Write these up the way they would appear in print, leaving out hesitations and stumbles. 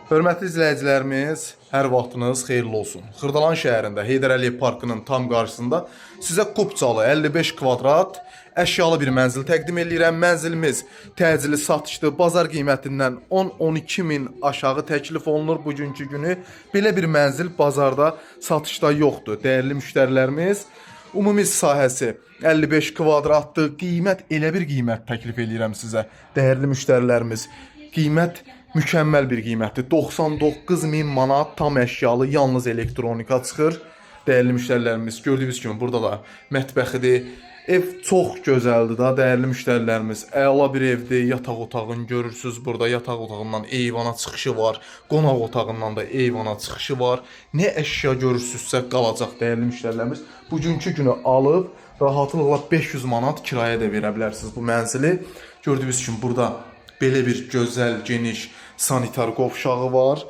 Hörmətli izləyicilərimiz, hər vaxtınız xeyirli olsun. Xırdalan şəhərində Heydər Əliyev Parkının tam qarşısında sizə Qubcalı 55 kvadrat əşyalı bir mənzil təqdim edirəm. Mənzilimiz təcili satışdır. Bazar qiymətindən 10-12 min aşağı təklif olunur bugünkü günü. Belə bir mənzil bazarda satışda yoxdur. Dəyərli müştərilərimiz, ümumi sahəsi 55 kvadratdır. Qiymət elə bir qiymət təklif edirəm sizə. Dəyərli müştərilərimiz, qiymət mükəmməl bir qiymətdir. 99 min manat tam əşyalı, yalnız elektronika çıxır. Dəyərli müştərilərimiz, gördüyünüz kimi burada da mətbəxidir. Ev çox gözəldir da, dəyərli müştərilərimiz. Əla bir evdir. Yataq otağını görürsüz burada. Yataq otağından eyvana çıxışı var. Qonaq otağından da eyvana çıxışı var. Nə əşya görürsünüzsə qalacaq, dəyərli müştərilərimiz. Bugünkü günü alıb rahatlıqla 500 manat kirayə də verə bilərsiniz bu mənzili. Gördüyünüz kimi burada belə bir gözəl, geniş sanitar qovşağı var.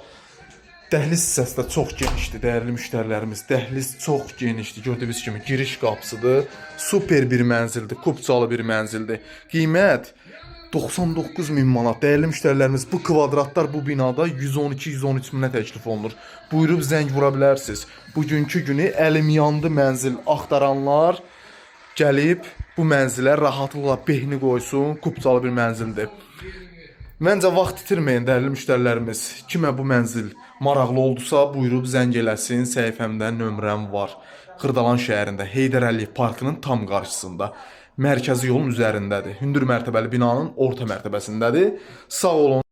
Dəhliz hissəsi də çox genişdir, dəyərli müştərilərimiz. Dəhliz çox genişdir, gördüyünüz kimi giriş qapısıdır. Super bir mənzildir, Qubcalı bir mənzildir. Qiymət 99 min manat. Dəyərli müştərilərimiz, bu kvadratlar bu binada 112-113 minə təklif olunur. Buyurub zəng vura bilərsiniz. Bugünkü günü əlim yandı mənzil axtaranlar gəlib bu mənzilə rahatlıqla behni qoysun. Qubcalı bir mənzildir. Məncə vaxt itirməyin, dəyərli müştərilərimiz. Kimə bu mənzil maraqlı oldusa, buyurub zəng eləsin. Səhifəmdə nömrəm var. Xırdalan şəhərində Heydər Əliyev Parkının tam qarşısında. Mərkəzi yolun üzərindədir. Hündür mərtəbəli binanın orta mərtəbəsindədir. Sağ olun.